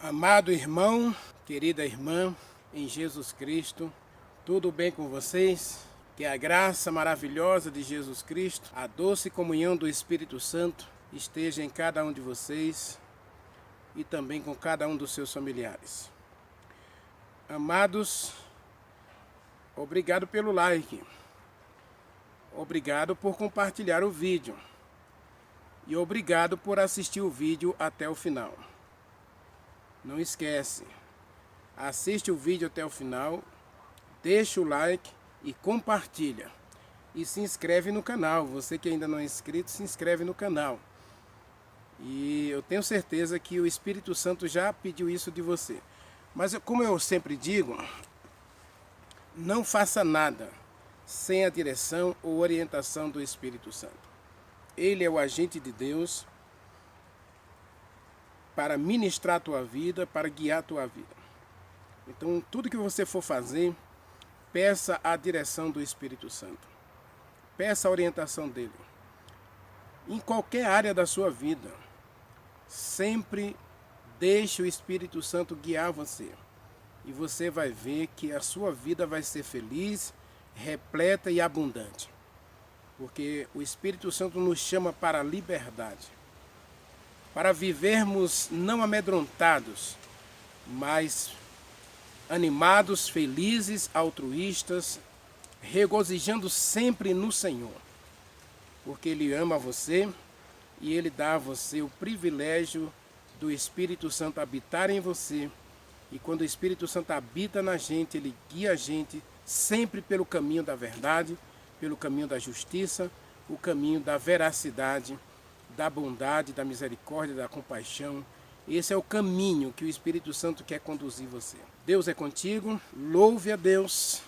Amado irmão, querida irmã, em Jesus Cristo, tudo bem com vocês? Que a graça maravilhosa de Jesus Cristo, a doce comunhão do Espírito Santo, esteja em cada um de vocês e também com cada um dos seus familiares. Amados, obrigado pelo like, obrigado por compartilhar o vídeo e obrigado por assistir o vídeo até o final. Não esquece, assiste o vídeo até o final, deixa o like e compartilha. E se inscreve no canal, você que ainda não é inscrito, se inscreve no canal. E eu tenho certeza que o Espírito Santo já pediu isso de você. Mas como eu sempre digo, não faça nada sem a direção ou orientação do Espírito Santo. Ele é o agente de Deus para ministrar a tua vida, para guiar a tua vida. Então, tudo que você for fazer, peça a direção do Espírito Santo. Peça a orientação dele. Em qualquer área da sua vida, sempre deixe o Espírito Santo guiar você. E você vai ver que a sua vida vai ser feliz, repleta e abundante. Porque o Espírito Santo nos chama para a liberdade. Para vivermos não amedrontados, mas animados, felizes, altruístas, regozijando sempre no Senhor. Porque Ele ama você e Ele dá a você o privilégio do Espírito Santo habitar em você. E quando o Espírito Santo habita na gente, Ele guia a gente sempre pelo caminho da verdade, pelo caminho da justiça, o caminho da veracidade, da bondade, da misericórdia, da compaixão. Esse é o caminho que o Espírito Santo quer conduzir você. Deus é contigo, louve a Deus.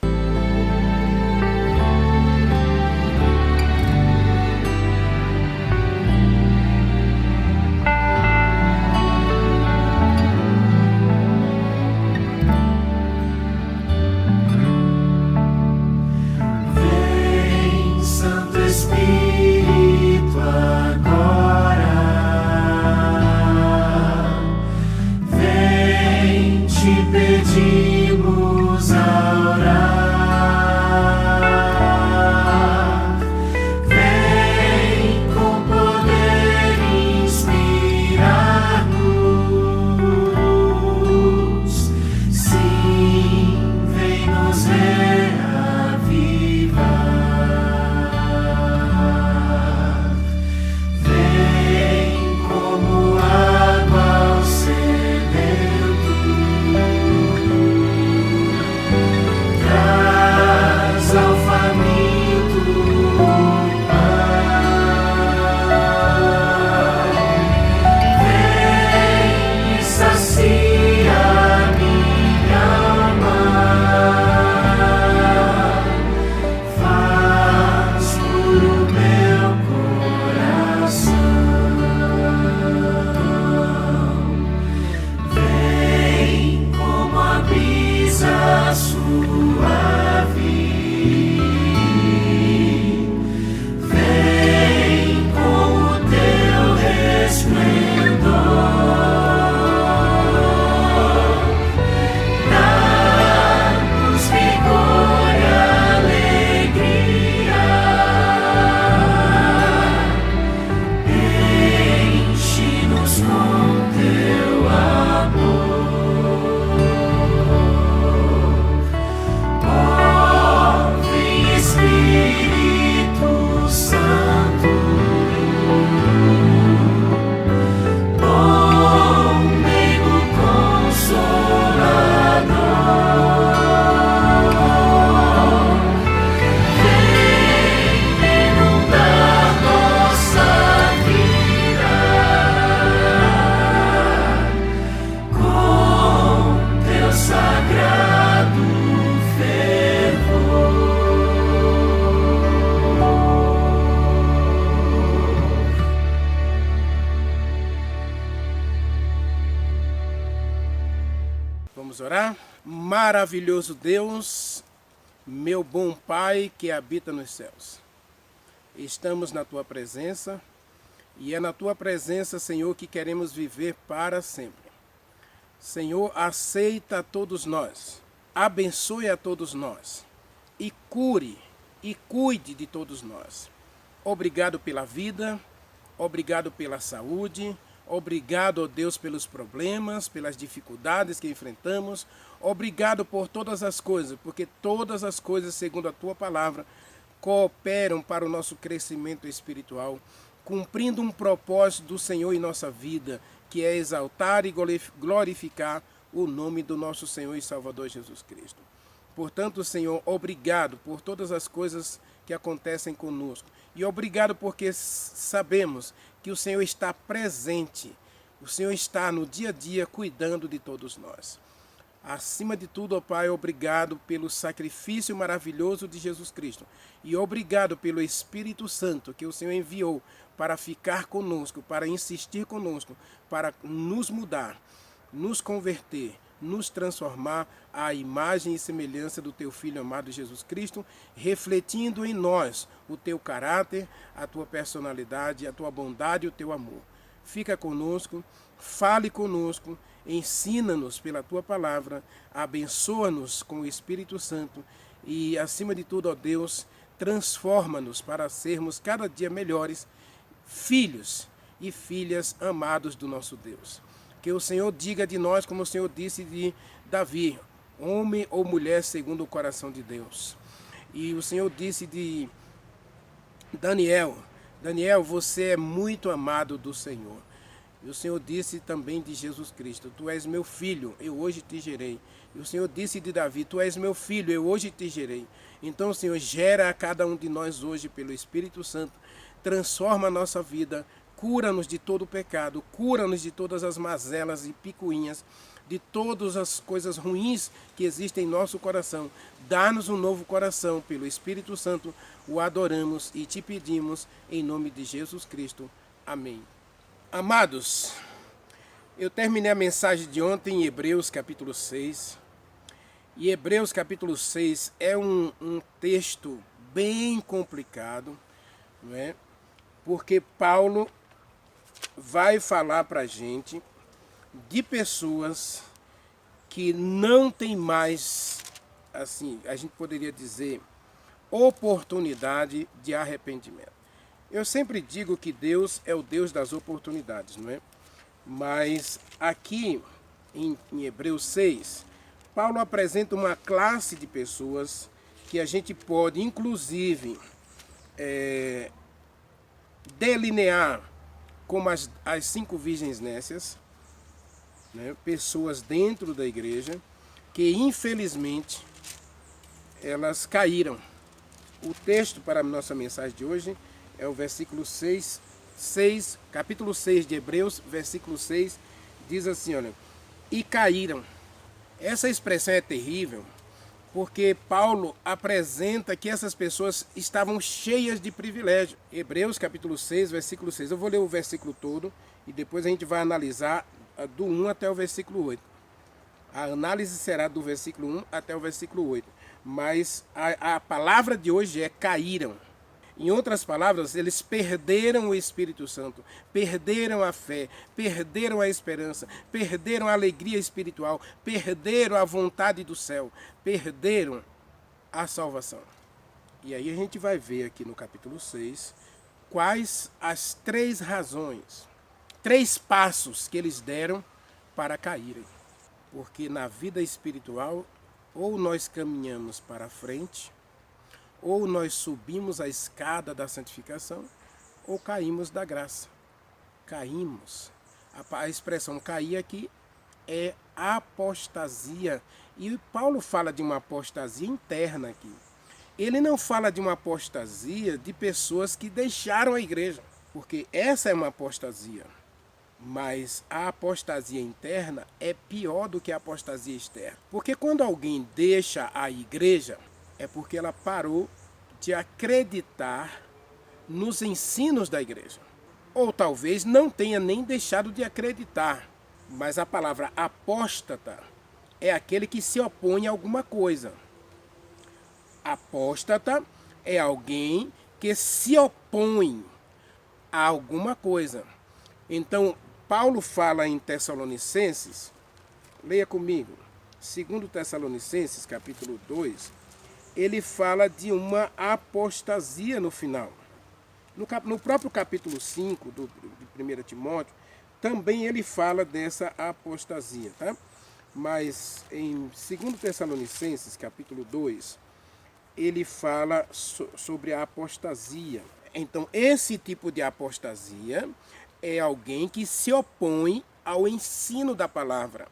Vem, Santo Espírito, agora. Vem, te pedimos a orar. Vem com poder inspirar-nos. Sim, vem nos reavivar. Vem como água ao sedento. Traz ao faminto pão. Vem e sacia minha alma. Faz puro meu coração. Vem como a brisa suave. Vem com o teu resplendor. Dá-nos vigor e alegria. Enche-nos com teu amor. Ó, vem Espírito Santo, bom amigo consolador. Vem inundar nossa vida com teu sagrado fervor. Vamos orar? Maravilhoso Deus, meu bom Pai que habita nos céus. Estamos na Tua presença e é na Tua presença, Senhor, que queremos viver para sempre. Senhor, aceita a todos nós, abençoe a todos nós e cure e cuide de todos nós. Obrigado pela vida, obrigado pela saúde, obrigado, ó Deus, pelos problemas, pelas dificuldades que enfrentamos. Obrigado por todas as coisas, porque todas as coisas, segundo a Tua palavra, cooperam para o nosso crescimento espiritual, cumprindo um propósito do Senhor em nossa vida, que é exaltar e glorificar o nome do nosso Senhor e Salvador Jesus Cristo. Portanto, Senhor, obrigado por todas as coisas que acontecem conosco. E obrigado porque sabemos que o Senhor está presente. O Senhor está no dia a dia cuidando de todos nós. Acima de tudo, ó Pai, obrigado pelo sacrifício maravilhoso de Jesus Cristo. E obrigado pelo Espírito Santo que o Senhor enviou para ficar conosco, para insistir conosco, para nos mudar, nos converter, nos transformar à imagem e semelhança do Teu Filho amado Jesus Cristo, refletindo em nós o Teu caráter, a Tua personalidade, a Tua bondade e o Teu amor. Fica conosco, fale conosco, ensina-nos pela Tua palavra, abençoa-nos com o Espírito Santo e, acima de tudo, ó Deus, transforma-nos para sermos cada dia melhores filhos e filhas amados do nosso Deus. Que o Senhor diga de nós, como o Senhor disse de Davi, homem ou mulher segundo o coração de Deus. E o Senhor disse de Daniel, Daniel, você é muito amado do Senhor. E o Senhor disse também de Jesus Cristo, tu és meu filho, eu hoje te gerei. E o Senhor disse de Davi, tu és meu filho, eu hoje te gerei. Então, Senhor, gera a cada um de nós hoje pelo Espírito Santo, transforma a nossa vida, cura-nos de todo o pecado, cura-nos de todas as mazelas e picuinhas, de todas as coisas ruins que existem em nosso coração. Dá-nos um novo coração pelo Espírito Santo, o adoramos e te pedimos em nome de Jesus Cristo. Amém. Amados, eu terminei a mensagem de ontem em Hebreus capítulo 6. E Hebreus capítulo 6 é um texto bem complicado, não é? Porque Paulo vai falar para a gente de pessoas que não tem mais, assim, a gente poderia dizer, oportunidade de arrependimento. Eu sempre digo que Deus é o Deus das oportunidades, não é? Mas aqui em Hebreus 6, Paulo apresenta uma classe de pessoas que a gente pode, inclusive, delinear como as 5 virgens nécias, né? Pessoas dentro da igreja que, infelizmente, elas caíram. O texto para a nossa mensagem de hoje é o versículo 6, capítulo 6 de Hebreus, versículo 6, diz assim, olha, e caíram. Essa expressão é terrível, porque Paulo apresenta que essas pessoas estavam cheias de privilégio. Hebreus capítulo 6, versículo 6. Eu vou ler o versículo todo e depois a gente vai analisar do 1 até o versículo 8. A análise será do versículo 1 até o versículo 8. Mas a palavra de hoje é caíram. Em outras palavras, eles perderam o Espírito Santo, perderam a fé, perderam a esperança, perderam a alegria espiritual, perderam a vontade do céu, perderam a salvação. E aí a gente vai ver aqui no capítulo 6 quais as 3 razões, 3 passos que eles deram para caírem. Porque na vida espiritual, ou nós caminhamos para frente, ou nós subimos a escada da santificação, ou caímos da graça. Caímos. A expressão cair aqui é apostasia. E Paulo fala de uma apostasia interna aqui. Ele não fala de uma apostasia de pessoas que deixaram a igreja, porque essa é uma apostasia. Mas a apostasia interna é pior do que a apostasia externa. Porque quando alguém deixa a igreja, é porque ela parou de acreditar nos ensinos da igreja. Ou talvez não tenha nem deixado de acreditar. Mas a palavra apóstata é aquele que se opõe a alguma coisa. Apóstata é alguém que se opõe a alguma coisa. Então, Paulo fala em Tessalonicenses, Leia comigo. 2 Tessalonicenses, capítulo 2, ele fala de uma apostasia no final. No próprio capítulo 5 de 1 Timóteo, também ele fala dessa apostasia, tá? Mas em 2 Tessalonicenses, capítulo 2, ele fala sobre a apostasia. Então, esse tipo de apostasia é alguém que se opõe ao ensino da palavra.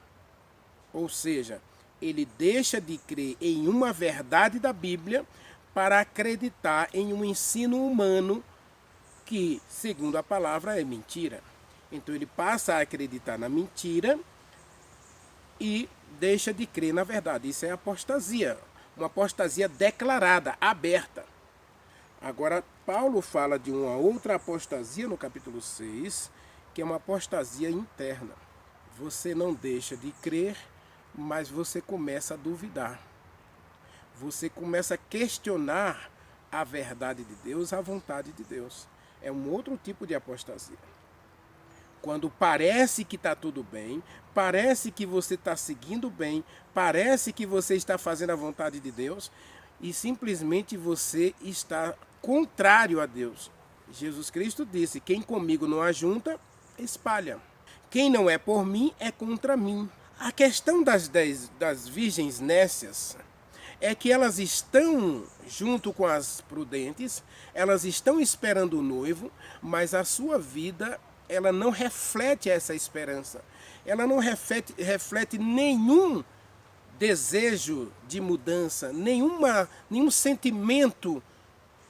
Ou seja, ele deixa de crer em uma verdade da Bíblia para acreditar em um ensino humano que, segundo a palavra, é mentira. Então ele passa a acreditar na mentira e deixa de crer na verdade. Isso é apostasia, uma apostasia declarada, aberta. Agora, Paulo fala de uma outra apostasia no capítulo 6, que é uma apostasia interna. Você não deixa de crer, mas você começa a duvidar. Você começa a questionar a verdade de Deus, a vontade de Deus. É um outro tipo de apostasia. Quando parece que está tudo bem, parece que você está seguindo bem, parece que você está fazendo a vontade de Deus e simplesmente você está contrário a Deus. Jesus Cristo disse: quem comigo não ajunta, espalha. Quem não é por mim, é contra mim. A questão das virgens nécias é que elas estão junto com as prudentes, elas estão esperando o noivo, mas a sua vida, ela não reflete essa esperança. Ela não reflete nenhum desejo de mudança, nenhum sentimento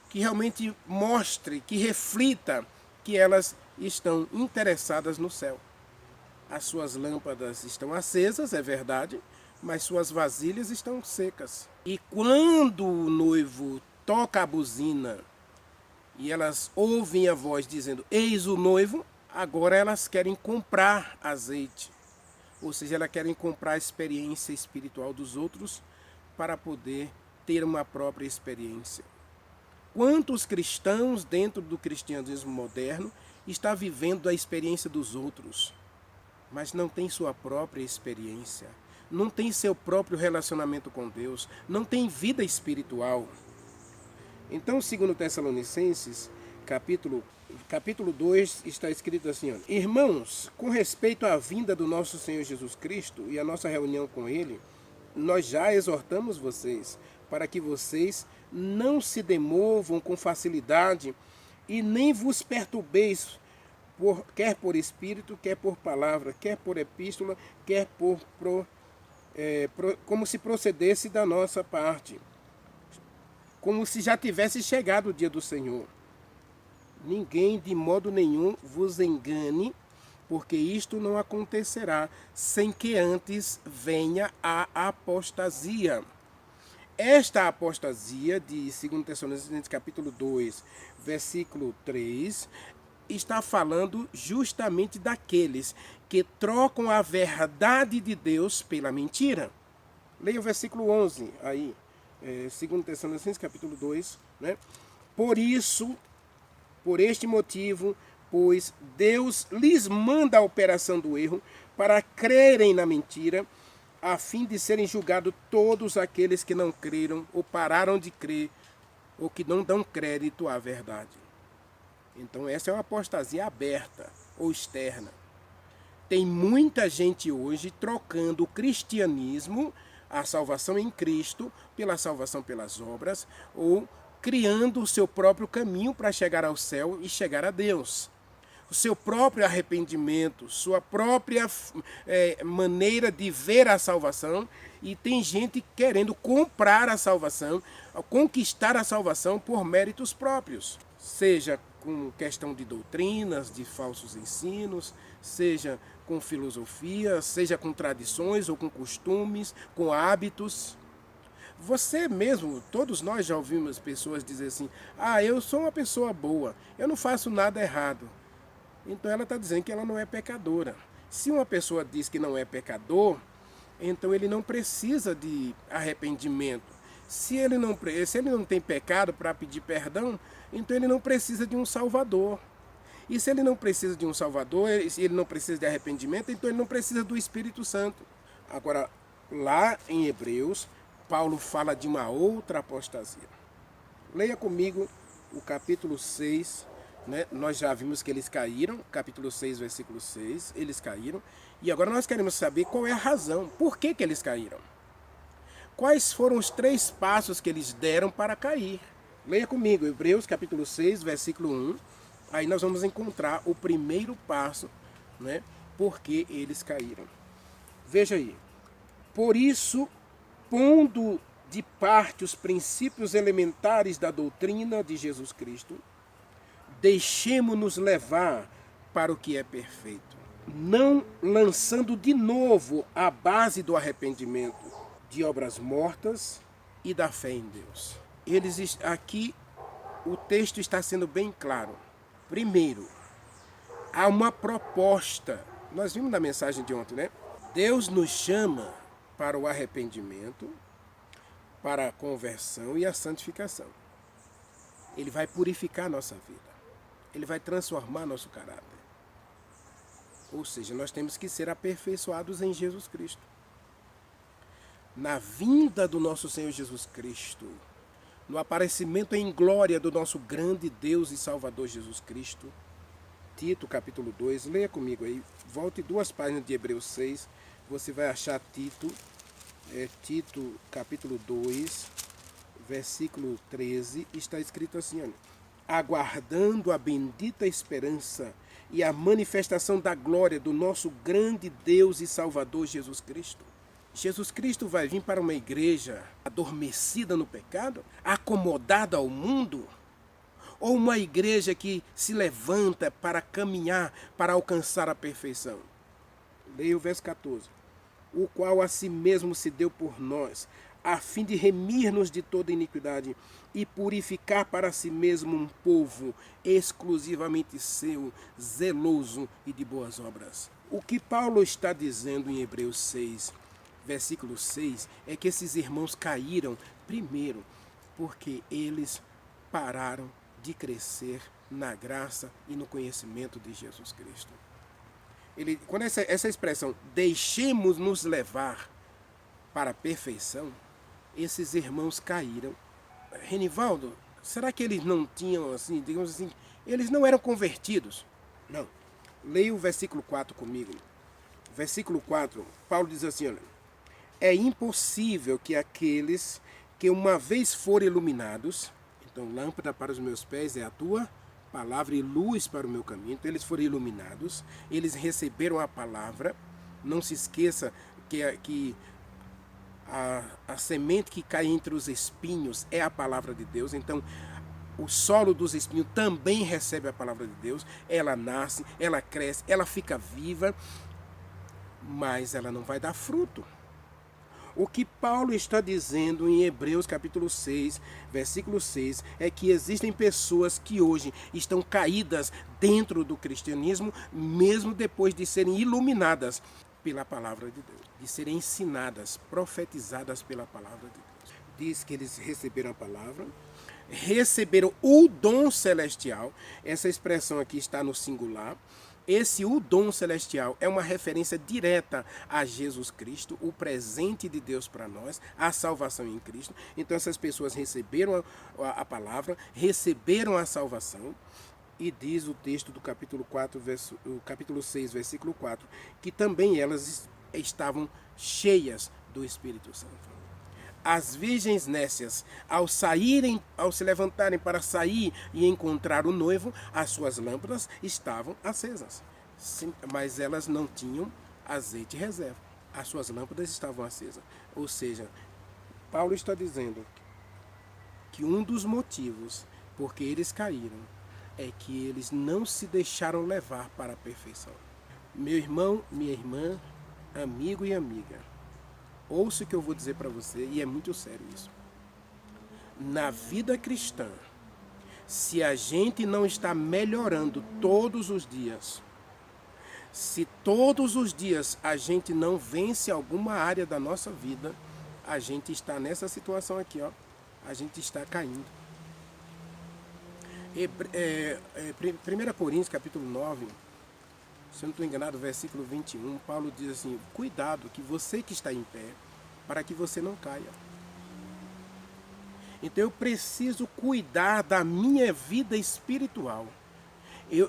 que realmente mostre, que reflita que elas estão interessadas no céu. As suas lâmpadas estão acesas, é verdade, mas suas vasilhas estão secas. E quando o noivo toca a buzina e elas ouvem a voz dizendo: eis o noivo, agora elas querem comprar azeite. Ou seja, elas querem comprar a experiência espiritual dos outros para poder ter uma própria experiência. Quantos cristãos dentro do cristianismo moderno estão vivendo a experiência dos outros, mas não tem sua própria experiência, não tem seu próprio relacionamento com Deus, não tem vida espiritual? Então, 2 Tessalonicenses, capítulo 2, está escrito assim: ó, irmãos, com respeito à vinda do nosso Senhor Jesus Cristo e a nossa reunião com Ele, nós já exortamos vocês para que vocês não se demovam com facilidade e nem vos perturbeis, quer por espírito, quer por palavra, quer por epístola, quer como se procedesse da nossa parte, como se já tivesse chegado o dia do Senhor. Ninguém de modo nenhum vos engane, porque isto não acontecerá sem que antes venha a apostasia. Esta apostasia de 2 Tessalonicenses capítulo 2, versículo 3, está falando justamente daqueles que trocam a verdade de Deus pela mentira. Leia o versículo 11 aí, 2 Tessalonicenses capítulo 2, né? Por isso, por este motivo, pois Deus lhes manda a operação do erro para crerem na mentira, a fim de serem julgados todos aqueles que não creram ou pararam de crer ou que não dão crédito à verdade. Então essa é uma apostasia aberta ou externa. Tem muita gente hoje trocando o cristianismo, a salvação em Cristo, pela salvação pelas obras, ou criando o seu próprio caminho para chegar ao céu e chegar a Deus. O seu próprio arrependimento, sua própria maneira de ver a salvação, e tem gente querendo comprar a salvação, conquistar a salvação por méritos próprios, seja com questão de doutrinas, de falsos ensinos, seja com filosofia, seja com tradições ou com costumes, com hábitos. Você mesmo, todos nós já ouvimos pessoas dizer assim: ah, eu sou uma pessoa boa, eu não faço nada errado. Então ela está dizendo que ela não é pecadora. Se uma pessoa diz que não é pecador, então ele não precisa de arrependimento. Se ele não tem pecado para pedir perdão, então ele não precisa de um salvador. E se ele não precisa de um salvador, se ele não precisa de arrependimento, então ele não precisa do Espírito Santo. Agora, lá em Hebreus, Paulo fala de uma outra apostasia. Leia comigo o capítulo 6, né? Nós já vimos que eles caíram, capítulo 6, versículo 6, eles caíram. E agora nós queremos saber qual é a razão, por que eles caíram. Quais foram os 3 passos que eles deram para cair? Leia comigo, Hebreus capítulo 6, versículo 1. Aí nós vamos encontrar o primeiro passo, né? Por que eles caíram. Veja aí. Por isso, pondo de parte os princípios elementares da doutrina de Jesus Cristo, deixemo-nos levar para o que é perfeito, não lançando de novo a base do arrependimento, de obras mortas e da fé em Deus. Aqui o texto está sendo bem claro. Primeiro, há uma proposta. Nós vimos na mensagem de ontem, né? Deus nos chama para o arrependimento, para a conversão e a santificação. Ele vai purificar a nossa vida. Ele vai transformar nosso caráter. Ou seja, nós temos que ser aperfeiçoados em Jesus Cristo. Na vinda do nosso Senhor Jesus Cristo, no aparecimento em glória do nosso grande Deus e Salvador Jesus Cristo, Tito capítulo 2, leia comigo aí, volte 2 páginas de Hebreus 6, você vai achar Tito capítulo 2, versículo 13, está escrito assim, olha, aguardando a bendita esperança e a manifestação da glória do nosso grande Deus e Salvador Jesus Cristo. Jesus Cristo vai vir para uma igreja adormecida no pecado, acomodada ao mundo, ou uma igreja que se levanta para caminhar, para alcançar a perfeição? Leia o verso 14. O qual a si mesmo se deu por nós, a fim de remir-nos de toda iniquidade e purificar para si mesmo um povo exclusivamente seu, zeloso e de boas obras. O que Paulo está dizendo em Hebreus 6, versículo 6, é que esses irmãos caíram primeiro porque eles pararam de crescer na graça e no conhecimento de Jesus Cristo. Quando essa expressão, deixemos nos levar para a perfeição, esses irmãos caíram. Renivaldo, será que eles não tinham, assim, digamos assim, eles não eram convertidos? Não. Leia o versículo 4 comigo. Versículo 4, Paulo diz assim, olha, é impossível que aqueles que uma vez forem iluminados, então lâmpada para os meus pés é a tua palavra e luz para o meu caminho, então eles foram iluminados, eles receberam a palavra, não se esqueça que a semente que cai entre os espinhos é a palavra de Deus, então o solo dos espinhos também recebe a palavra de Deus, ela nasce, ela cresce, ela fica viva, mas ela não vai dar fruto. O que Paulo está dizendo em Hebreus capítulo 6, versículo 6, é que existem pessoas que hoje estão caídas dentro do cristianismo, mesmo depois de serem iluminadas pela palavra de Deus, de serem ensinadas, profetizadas pela palavra de Deus. Diz que eles receberam a palavra, receberam o dom celestial, essa expressão aqui está no singular. O dom celestial é uma referência direta a Jesus Cristo, o presente de Deus para nós, a salvação em Cristo. Então essas pessoas receberam a palavra, receberam a salvação, e diz o texto do capítulo 6, versículo 4, que também elas estavam cheias do Espírito Santo. As virgens nécias, ao se levantarem para sair e encontrar o noivo, as suas lâmpadas estavam acesas. Sim, mas elas não tinham azeite reserva. As suas lâmpadas estavam acesas. Ou seja, Paulo está dizendo que um dos motivos por que eles caíram é que eles não se deixaram levar para a perfeição. Meu irmão, minha irmã, amigo e amiga, ouça o que eu vou dizer para você, e é muito sério isso. Na vida cristã, se a gente não está melhorando todos os dias, se todos os dias a gente não vence alguma área da nossa vida, a gente está nessa situação aqui, ó. A gente está caindo. 1 Coríntios, capítulo 9, se eu não estou enganado, versículo 21, Paulo diz assim: cuidado, que você que está em pé, para que você não caia. Então eu preciso cuidar da minha vida espiritual.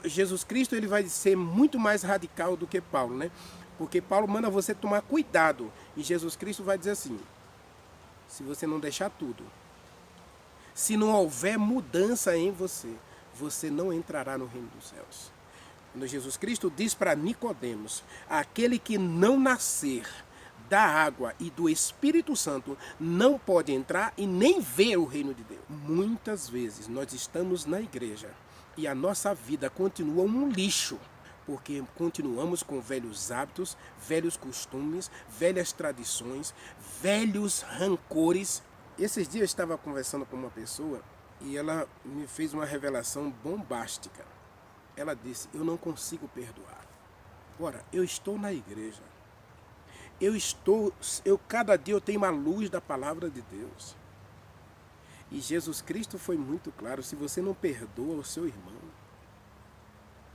Jesus Cristo ele vai ser muito mais radical do que Paulo, né? Porque Paulo manda você tomar cuidado. E Jesus Cristo vai dizer assim: se você não deixar tudo, se não houver mudança em você, você não entrará no reino dos céus. Quando Jesus Cristo diz para Nicodemos: aquele que não nascer da água e do Espírito Santo não pode entrar e nem ver o reino de Deus. Muitas vezes nós estamos na igreja e a nossa vida continua um lixo, porque continuamos com velhos hábitos, velhos costumes, velhas tradições, velhos rancores. Esses dias eu estava conversando com uma pessoa e ela me fez uma revelação bombástica. Ela disse: eu não consigo perdoar. Ora, eu estou na igreja. Cada dia eu tenho uma luz da palavra de Deus. E Jesus Cristo foi muito claro: se você não perdoa o seu irmão,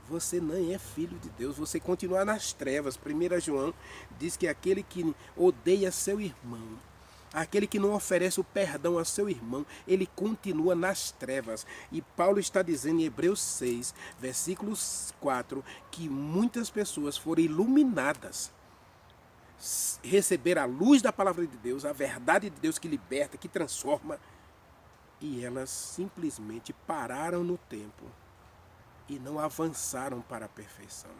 você nem é filho de Deus, você continua nas trevas. 1 João diz que aquele que odeia seu irmão, aquele que não oferece o perdão a seu irmão, ele continua nas trevas. E Paulo está dizendo em Hebreus 6, versículo 4, que muitas pessoas foram iluminadas, receberam a luz da palavra de Deus, a verdade de Deus que liberta, que transforma, e elas simplesmente pararam no tempo e não avançaram para a perfeição.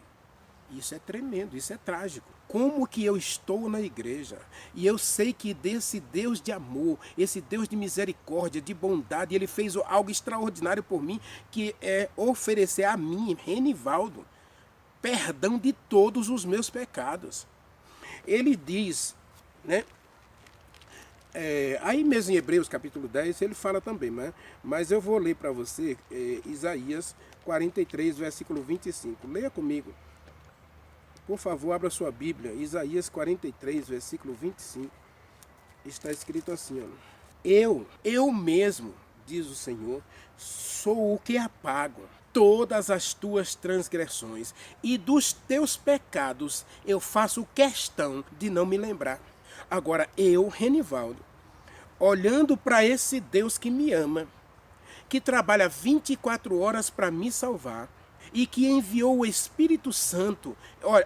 Isso é tremendo, isso é trágico. Como que eu estou na igreja e eu sei que desse Deus de amor, esse Deus de misericórdia, de bondade, ele fez algo extraordinário por mim, que é oferecer a mim, Renivaldo, perdão de todos os meus pecados. Ele diz, né? Aí mesmo em Hebreus capítulo 10 ele fala também, mas eu vou ler para você Isaías 43, versículo 25. Leia comigo. Por favor, abra sua Bíblia. Isaías 43, versículo 25. Está escrito assim: ó, eu mesmo, diz o Senhor, sou o que apago todas as tuas transgressões, e dos teus pecados eu faço questão de não me lembrar. Agora eu, Renivaldo, olhando para esse Deus que me ama, que trabalha 24 horas para me salvar, e que enviou o Espírito Santo.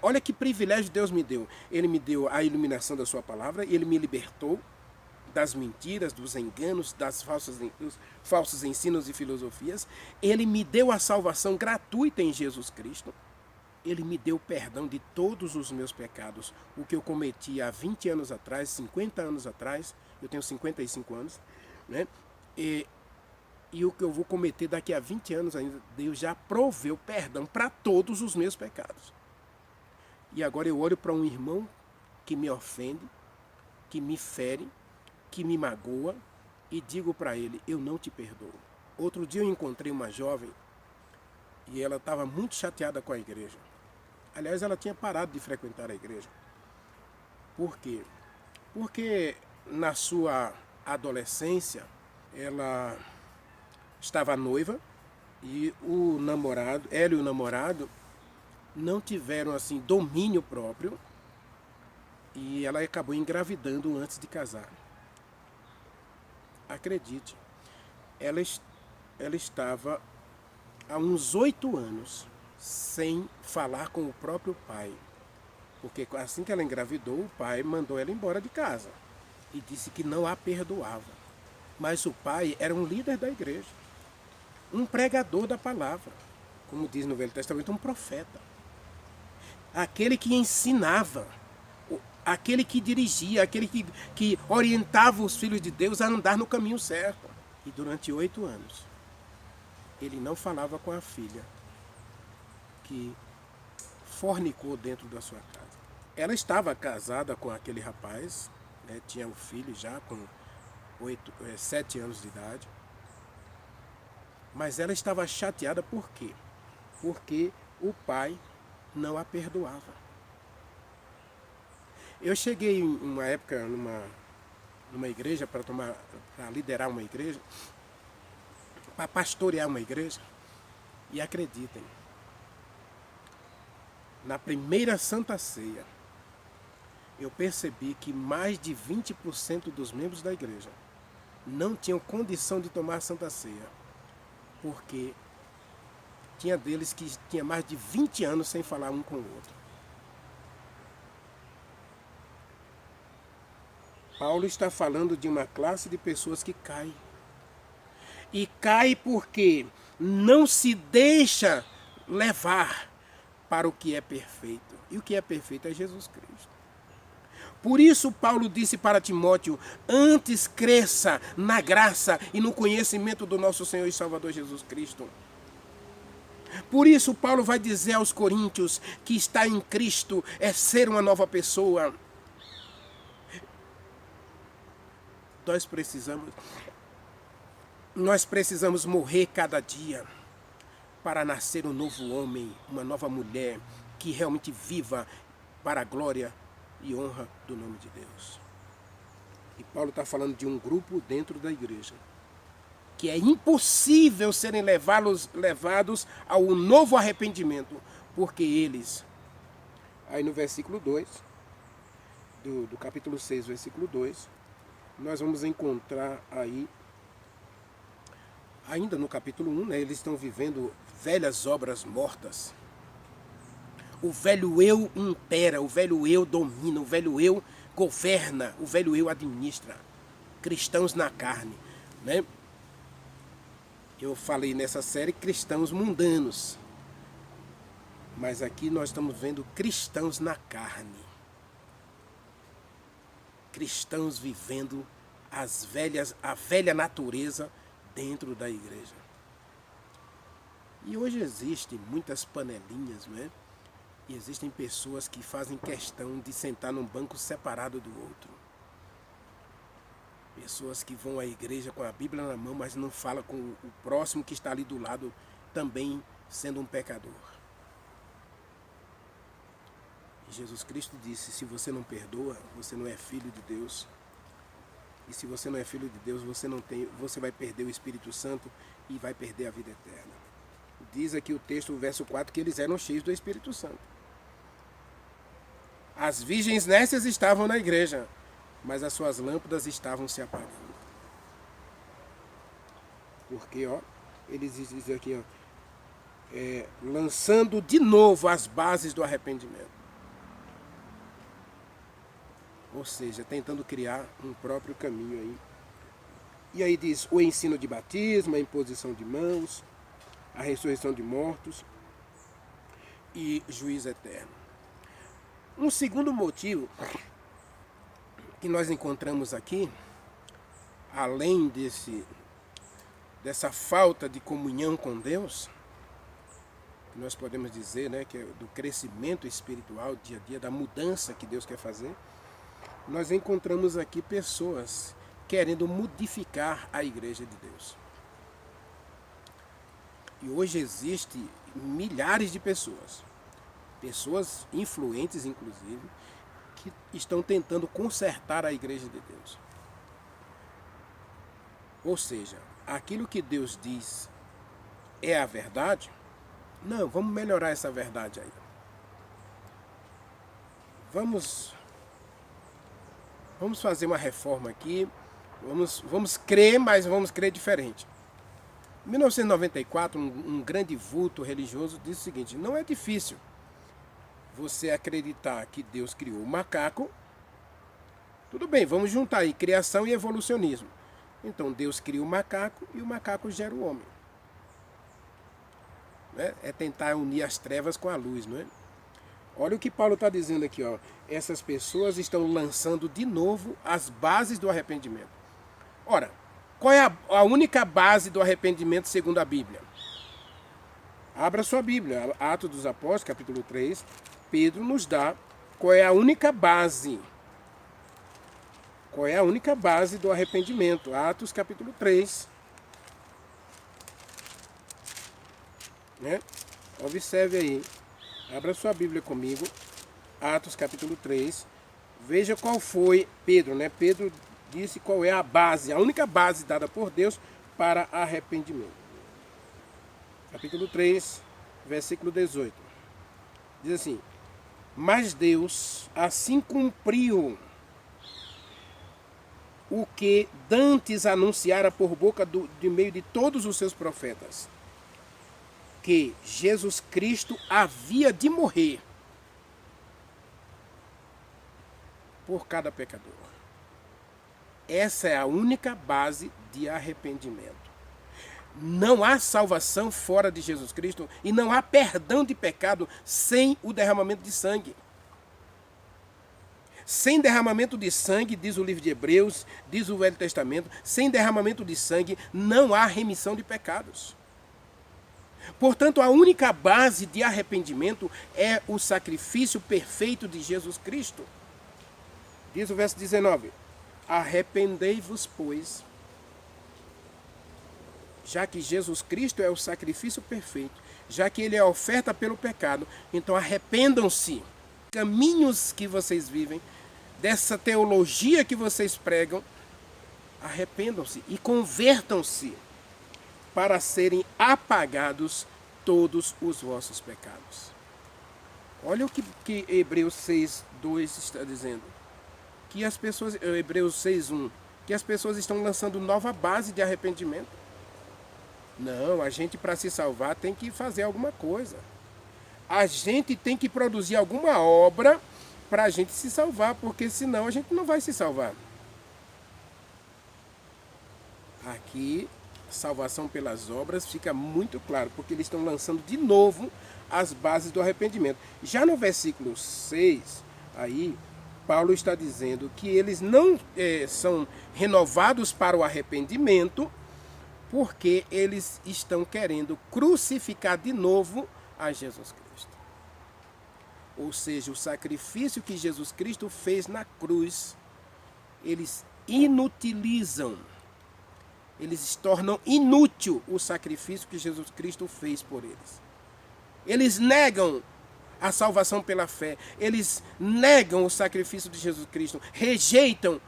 Olha que privilégio Deus me deu. Ele me deu a iluminação da sua palavra, ele me libertou das mentiras, dos enganos, dos falsos ensinos e filosofias. Ele me deu a salvação gratuita em Jesus Cristo. Ele me deu perdão de todos os meus pecados, o que eu cometi há 20 anos atrás, 50 anos atrás, eu tenho 55 anos, né? E o que eu vou cometer daqui a 20 anos ainda, Deus já proveu perdão para todos os meus pecados. E agora eu olho para um irmão que me ofende, que me fere, que me magoa, e digo para ele: eu não te perdoo. Outro dia eu encontrei uma jovem e ela estava muito chateada com a igreja. Aliás, ela tinha parado de frequentar a igreja. Por quê? Porque na sua adolescência ela estava noiva e o namorado, ela e o namorado, não tiveram assim domínio próprio e ela acabou engravidando antes de casar. Acredite, ela estava há uns 8 anos sem falar com o próprio pai, porque assim que ela engravidou, o pai mandou ela embora de casa e disse que não a perdoava. Mas o pai era um líder da igreja, um pregador da palavra, como diz no Velho Testamento, um profeta, aquele que ensinava, aquele que dirigia, aquele que orientava os filhos de Deus a andar no caminho certo. E durante 8 anos, ele não falava com a filha que fornicou dentro da sua casa. Ela estava casada com aquele rapaz, né, tinha um filho já com 7 anos de idade. Mas ela estava chateada por quê? Porque o pai não a perdoava. Eu cheguei em uma época numa igreja para liderar uma igreja, para pastorear uma igreja, e acreditem, na primeira Santa Ceia, eu percebi que mais de 20% dos membros da igreja não tinham condição de tomar a Santa Ceia, porque tinha deles que tinha mais de 20 anos sem falar um com o outro. Paulo está falando de uma classe de pessoas que cai. E cai porque não se deixa levar para o que é perfeito. E o que é perfeito é Jesus Cristo. Por isso Paulo disse para Timóteo, antes cresça na graça e no conhecimento do nosso Senhor e Salvador Jesus Cristo. Por isso Paulo vai dizer aos coríntios que estar em Cristo é ser uma nova pessoa. Nós precisamos morrer cada dia para nascer um novo homem, uma nova mulher que realmente viva para a glória e honra do nome de Deus. E Paulo está falando de um grupo dentro da igreja que é impossível serem levados ao novo arrependimento, porque eles, aí no versículo 2, do capítulo 6, versículo 2, nós vamos encontrar aí, ainda no capítulo 1, né, eles estão vivendo velhas obras mortas. O velho eu impera, o velho eu domina, o velho eu governa, o velho eu administra. Cristãos na carne, né? Eu falei nessa série cristãos mundanos, mas aqui nós estamos vendo cristãos na carne. Cristãos vivendo a velha natureza dentro da igreja. E hoje existem muitas panelinhas, não é? E existem pessoas que fazem questão de sentar num banco separado do outro. Pessoas que vão à igreja com a Bíblia na mão, mas não falam com o próximo que está ali do lado, também sendo um pecador. E Jesus Cristo disse, se você não perdoa, você não é filho de Deus. E se você não é filho de Deus, você vai perder o Espírito Santo e vai perder a vida eterna. Diz aqui o texto, o verso 4, que eles eram cheios do Espírito Santo. As virgens nécias estavam na igreja, mas as suas lâmpadas estavam se apagando. Porque, eles dizem aqui, lançando de novo as bases do arrependimento. Ou seja, tentando criar um próprio caminho aí. E aí diz o ensino de batismo, a imposição de mãos, a ressurreição de mortos e juízo eterno. Um segundo motivo que nós encontramos aqui, além dessa falta de comunhão com Deus, que nós podemos dizer, né, que é do crescimento espiritual dia a dia, da mudança que Deus quer fazer, nós encontramos aqui pessoas querendo modificar a igreja de Deus. E hoje existem milhares de pessoas influentes inclusive, que estão tentando consertar a igreja de Deus. Ou seja, aquilo que Deus diz é a verdade, não, vamos melhorar essa verdade aí. Vamos fazer uma reforma aqui, vamos crer, mas vamos crer diferente. Em 1994, um grande vulto religioso disse o seguinte, não é difícil você acreditar que Deus criou o macaco. Tudo bem, vamos juntar aí criação e evolucionismo. Então Deus cria o macaco e o macaco gera o homem. Né? É tentar unir as trevas com a luz, não é? Olha o que Paulo está dizendo aqui, essas pessoas estão lançando de novo as bases do arrependimento. Ora, qual é a única base do arrependimento segundo a Bíblia? Abra sua Bíblia, Atos dos Apóstolos, capítulo 3, Pedro nos dá qual é a única base. Qual é a única base do arrependimento? Atos capítulo 3. Né? Observe aí. Abra sua Bíblia comigo. Atos capítulo 3. Veja qual foi Pedro, né? Pedro disse qual é a base, a única base dada por Deus para arrependimento. Capítulo 3, versículo 18. Diz assim, Mas Deus assim cumpriu o que dantes anunciara por boca de meio de todos os seus profetas, que Jesus Cristo havia de morrer por cada pecador. Essa é a única base de arrependimento. Não há salvação fora de Jesus Cristo e não há perdão de pecado sem o derramamento de sangue. Sem derramamento de sangue, diz o livro de Hebreus, diz o Velho Testamento, sem derramamento de sangue não há remissão de pecados. Portanto, a única base de arrependimento é o sacrifício perfeito de Jesus Cristo. Diz o verso 19: arrependei-vos, pois, já que Jesus Cristo é o sacrifício perfeito, já que ele é a oferta pelo pecado, então arrependam-se. Caminhos que vocês vivem, dessa teologia que vocês pregam, arrependam-se e convertam-se para serem apagados todos os vossos pecados. Olha o que Hebreus 6:2 está dizendo. Que as pessoas, Hebreus 6:1, que as pessoas estão lançando nova base de arrependimento. Não, a gente para se salvar tem que fazer alguma coisa. A gente tem que produzir alguma obra para a gente se salvar, porque senão a gente não vai se salvar. Aqui, salvação pelas obras fica muito claro, porque eles estão lançando de novo as bases do arrependimento. Já no versículo 6, aí, Paulo está dizendo que eles não são renovados para o arrependimento, porque eles estão querendo crucificar de novo a Jesus Cristo. Ou seja, o sacrifício que Jesus Cristo fez na cruz, eles inutilizam, eles tornam inútil o sacrifício que Jesus Cristo fez por eles. Eles negam a salvação pela fé, eles negam o sacrifício de Jesus Cristo, rejeitam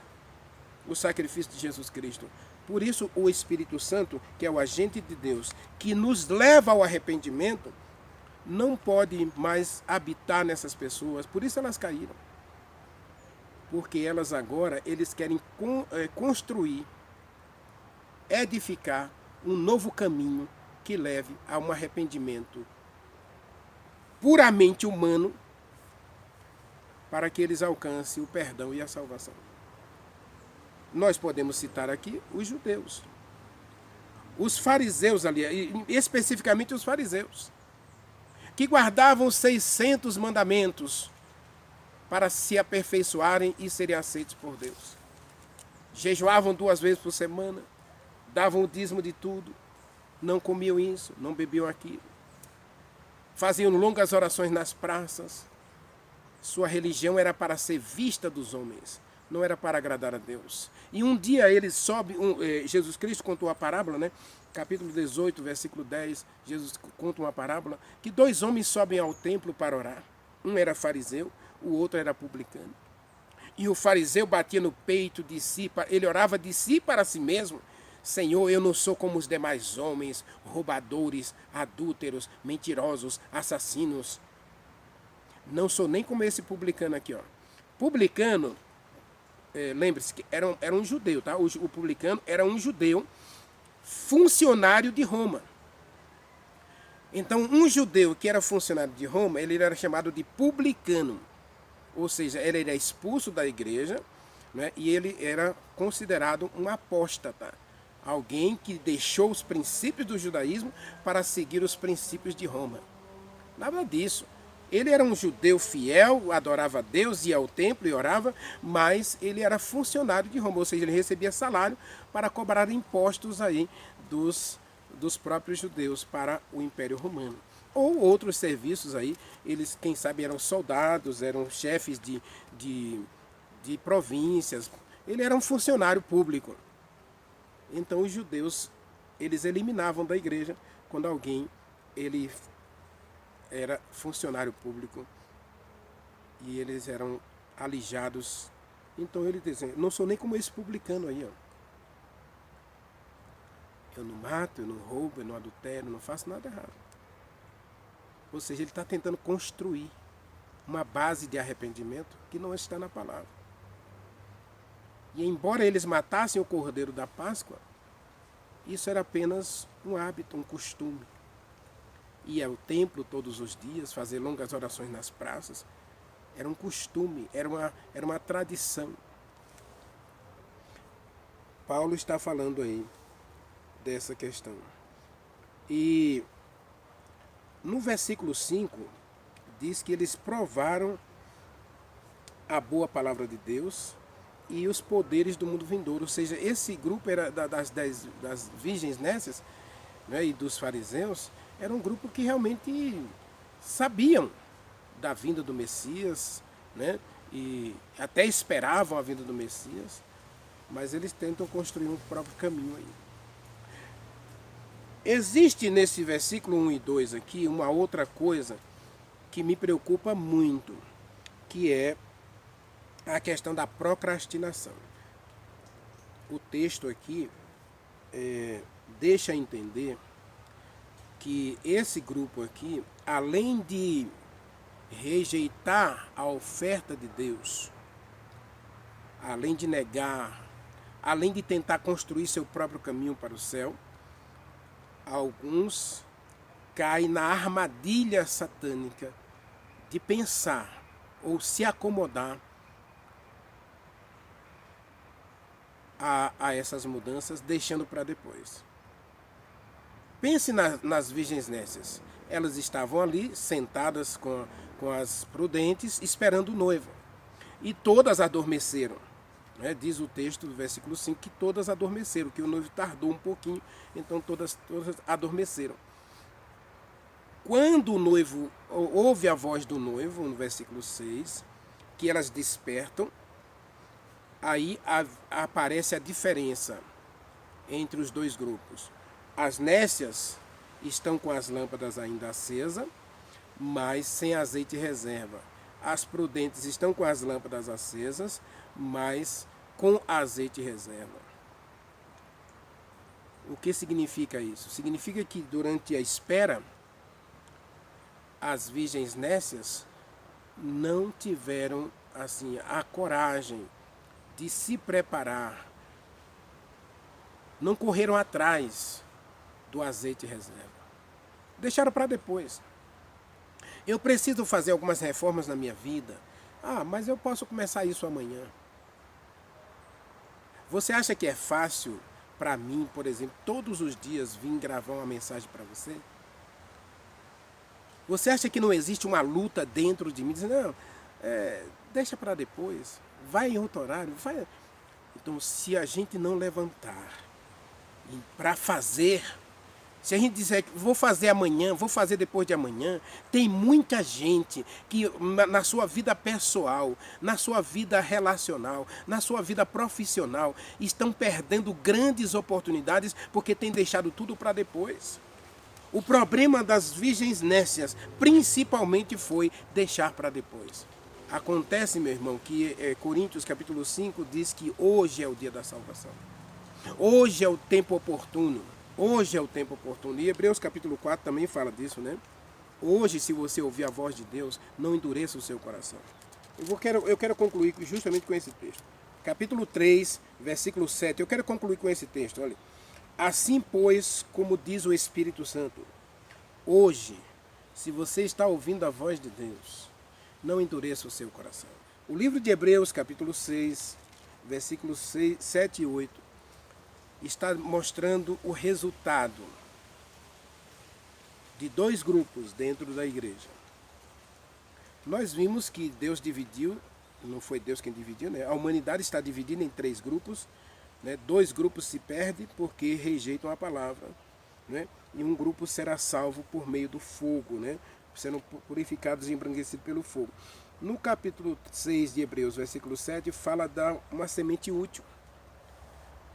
o sacrifício de Jesus Cristo. Por isso, o Espírito Santo, que é o agente de Deus, que nos leva ao arrependimento, não pode mais habitar nessas pessoas. Por isso elas caíram. Porque elas agora, eles querem construir, edificar um novo caminho que leve a um arrependimento puramente humano, para que eles alcancem o perdão e a salvação. Nós podemos citar aqui os judeus. Os fariseus ali, especificamente os fariseus, que guardavam 600 mandamentos para se aperfeiçoarem e serem aceitos por Deus. Jejuavam 2 vezes por semana, davam o dízimo de tudo, não comiam isso, não bebiam aquilo. Faziam longas orações nas praças. Sua religião era para ser vista dos homens, não era para agradar a Deus. E um dia eles sobem, Jesus Cristo contou a parábola, né? Capítulo 18, versículo 10, Jesus conta uma parábola, que 2 homens sobem ao templo para orar. Um era fariseu, o outro era publicano. E o fariseu batia no peito de si, ele orava de si para si mesmo: Senhor, eu não sou como os demais homens, roubadores, adúlteros, mentirosos, assassinos. Não sou nem como esse publicano aqui, ó. Publicano, lembre-se que era um judeu, tá? O publicano era um judeu funcionário de Roma. Então, um judeu que era funcionário de Roma, ele era chamado de publicano. Ou seja, ele era expulso da igreja, né? E ele era considerado um apóstata. Alguém que deixou os princípios do judaísmo para seguir os princípios de Roma. Nada disso. Ele era um judeu fiel, adorava a Deus, ia ao templo e orava, mas ele era funcionário de Roma, ou seja, ele recebia salário para cobrar impostos aí dos próprios judeus para o Império Romano. Ou outros serviços aí, eles, quem sabe, eram soldados, eram chefes de províncias, ele era um funcionário público. Então os judeus, eles eliminavam da igreja quando alguém, ele era funcionário público e eles eram alijados. Então ele dizia: não sou nem como esse publicano aí, ó. Eu não mato, eu não roubo, eu não adultero, não faço nada errado. Ou seja, ele está tentando construir uma base de arrependimento que não está na palavra. E embora eles matassem o cordeiro da Páscoa, isso era apenas um hábito, um costume. Ir ao templo todos os dias, fazer longas orações nas praças, era um costume, era uma tradição. Paulo está falando aí dessa questão. E no versículo 5, diz que eles provaram a boa palavra de Deus e os poderes do mundo vindouro. Ou seja, esse grupo era das virgens nécias, né, e dos fariseus, era um grupo que realmente sabiam da vinda do Messias, né, e até esperavam a vinda do Messias, mas eles tentam construir um próprio caminho aí. Existe nesse versículo 1 e 2 aqui uma outra coisa que me preocupa muito, que é a questão da procrastinação. O texto aqui deixa entender que esse grupo aqui, além de rejeitar a oferta de Deus, além de negar, além de tentar construir seu próprio caminho para o céu, alguns caem na armadilha satânica de pensar ou se acomodar a essas mudanças, deixando para depois. Pense nas virgens nécias. Elas estavam ali, sentadas com as prudentes, esperando o noivo. E todas adormeceram. Diz o texto do versículo 5 que todas adormeceram, que o noivo tardou um pouquinho, então todas adormeceram. Quando o noivo ouve a voz do noivo, no versículo 6, que elas despertam, aí aparece a diferença entre os dois grupos. As nécias estão com as lâmpadas ainda acesas, mas sem azeite reserva. As prudentes estão com as lâmpadas acesas, mas com azeite reserva. O que significa isso? Significa que durante a espera, as virgens nécias não tiveram assim a coragem de se preparar, não correram atrás do azeite reserva. Deixaram para depois. Eu preciso fazer algumas reformas na minha vida. Mas eu posso começar isso amanhã. Você acha que é fácil para mim, por exemplo, todos os dias vir gravar uma mensagem para você? Você acha que não existe uma luta dentro de mim? Dizendo, não, deixa para depois. Vai em outro horário. Vai. Então, se a gente não levantar para fazer, se a gente disser que vou fazer amanhã, vou fazer depois de amanhã, tem muita gente que na sua vida pessoal, na sua vida relacional, na sua vida profissional, estão perdendo grandes oportunidades porque tem deixado tudo para depois. O problema das virgens nécias principalmente foi deixar para depois. Acontece, meu irmão, que Coríntios capítulo 5 diz que hoje é o dia da salvação. Hoje é o tempo oportuno. Hoje é o tempo oportuno. E Hebreus capítulo 4 também fala disso, né? Hoje, se você ouvir a voz de Deus, não endureça o seu coração. Eu quero concluir justamente com esse texto. Capítulo 3, versículo 7. Eu quero concluir com esse texto, olha. Assim, pois, como diz o Espírito Santo, hoje, se você está ouvindo a voz de Deus, não endureça o seu coração. O livro de Hebreus, capítulo 6, versículos 7 e 8, está mostrando o resultado de dois grupos dentro da igreja. Nós vimos que Deus dividiu, não foi Deus quem dividiu, né? A humanidade está dividida em 3 grupos, né? 2 grupos se perdem porque rejeitam a palavra, né? E um grupo será salvo por meio do fogo, né? Sendo purificados e embranquecidos pelo fogo. No capítulo 6 de Hebreus, versículo 7, fala da uma semente útil.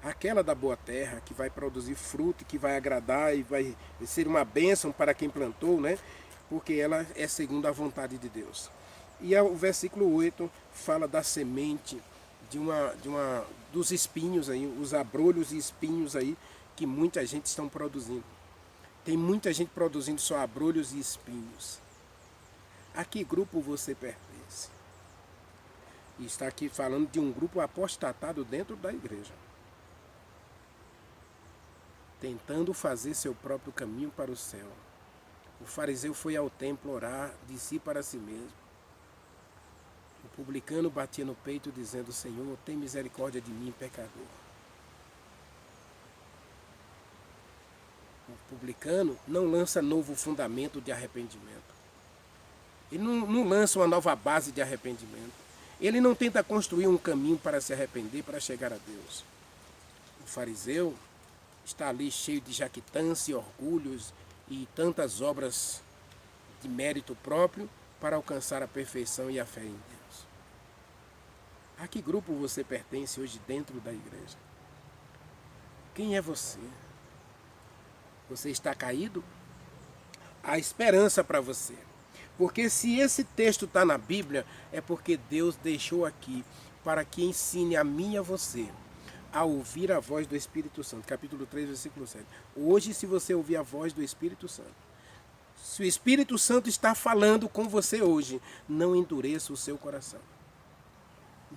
Aquela da boa terra, que vai produzir fruto, que vai agradar e vai ser uma bênção para quem plantou, né? Porque ela é segundo a vontade de Deus. E o versículo 8 fala da semente, dos espinhos aí, os abrolhos e espinhos aí, que muita gente estão produzindo. Tem muita gente produzindo só abrolhos e espinhos. A que grupo você pertence? E está aqui falando de um grupo apostatado dentro da igreja, tentando fazer seu próprio caminho para o céu. O fariseu foi ao templo orar de si para si mesmo. O publicano batia no peito dizendo: Senhor, tem misericórdia de mim, pecador. O publicano não lança novo fundamento de arrependimento. Ele não lança uma nova base de arrependimento. Ele não tenta construir um caminho para se arrepender, para chegar a Deus. O fariseu está ali cheio de jactância, orgulhos e tantas obras de mérito próprio para alcançar a perfeição e a fé em Deus. A que grupo você pertence hoje dentro da igreja? Quem é você? Você está caído? Há esperança para você. Porque se esse texto está na Bíblia, é porque Deus deixou aqui para que ensine a mim e a você a ouvir a voz do Espírito Santo. Capítulo 3, versículo 7. Hoje, se você ouvir a voz do Espírito Santo, se o Espírito Santo está falando com você hoje, não endureça o seu coração.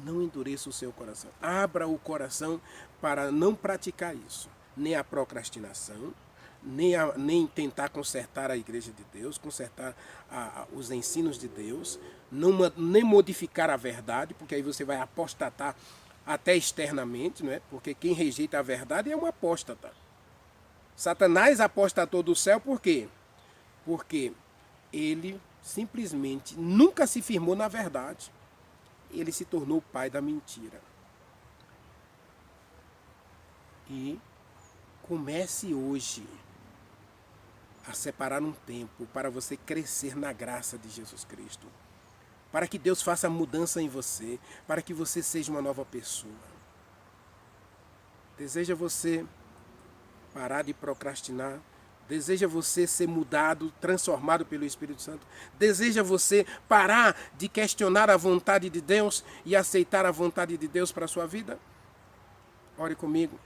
Não endureça o seu coração. Abra o coração para não praticar isso. Nem a procrastinação, nem tentar consertar a igreja de Deus, consertar os ensinos de Deus, nem modificar a verdade, porque aí você vai apostatar até externamente, não é? Porque quem rejeita a verdade é um apóstata. Satanás apostatou do céu por quê? Porque ele simplesmente nunca se firmou na verdade. Ele se tornou o pai da mentira. E comece hoje a separar um tempo para você crescer na graça de Jesus Cristo. Para que Deus faça mudança em você, para que você seja uma nova pessoa. Deseja você parar de procrastinar? Deseja você ser mudado, transformado pelo Espírito Santo? Deseja você parar de questionar a vontade de Deus e aceitar a vontade de Deus para a sua vida? Ore comigo.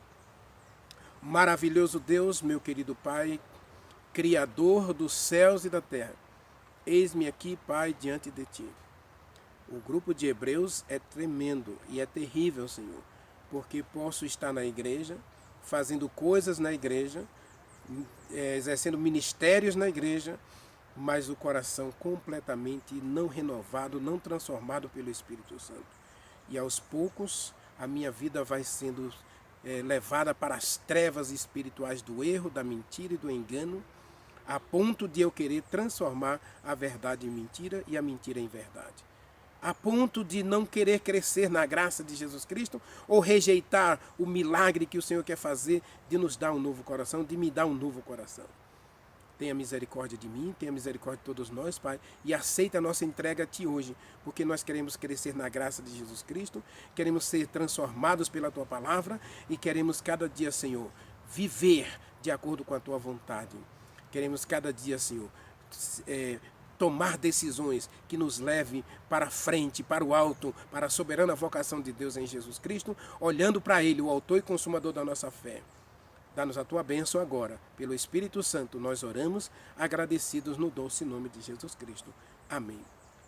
Maravilhoso Deus, meu querido Pai, Criador dos céus e da terra, eis-me aqui, Pai, diante de Ti. O grupo de Hebreus é tremendo e é terrível, Senhor, porque posso estar na igreja, fazendo coisas na igreja, exercendo ministérios na igreja, mas o coração completamente não renovado, não transformado pelo Espírito Santo. E aos poucos a minha vida vai sendo levada para as trevas espirituais do erro, da mentira e do engano, a ponto de eu querer transformar a verdade em mentira e a mentira em verdade. A ponto de não querer crescer na graça de Jesus Cristo ou rejeitar o milagre que o Senhor quer fazer de nos dar um novo coração, de me dar um novo coração. Tenha misericórdia de mim, tenha misericórdia de todos nós, Pai, e aceita a nossa entrega a Ti hoje, porque nós queremos crescer na graça de Jesus Cristo, queremos ser transformados pela Tua palavra e queremos cada dia, Senhor, viver de acordo com a Tua vontade. Queremos cada dia, Senhor, tomar decisões que nos levem para frente, para o alto, para a soberana vocação de Deus em Jesus Cristo, olhando para Ele, o autor e consumador da nossa fé. Dá-nos a Tua bênção agora. Pelo Espírito Santo nós oramos, agradecidos no doce nome de Jesus Cristo. Amém.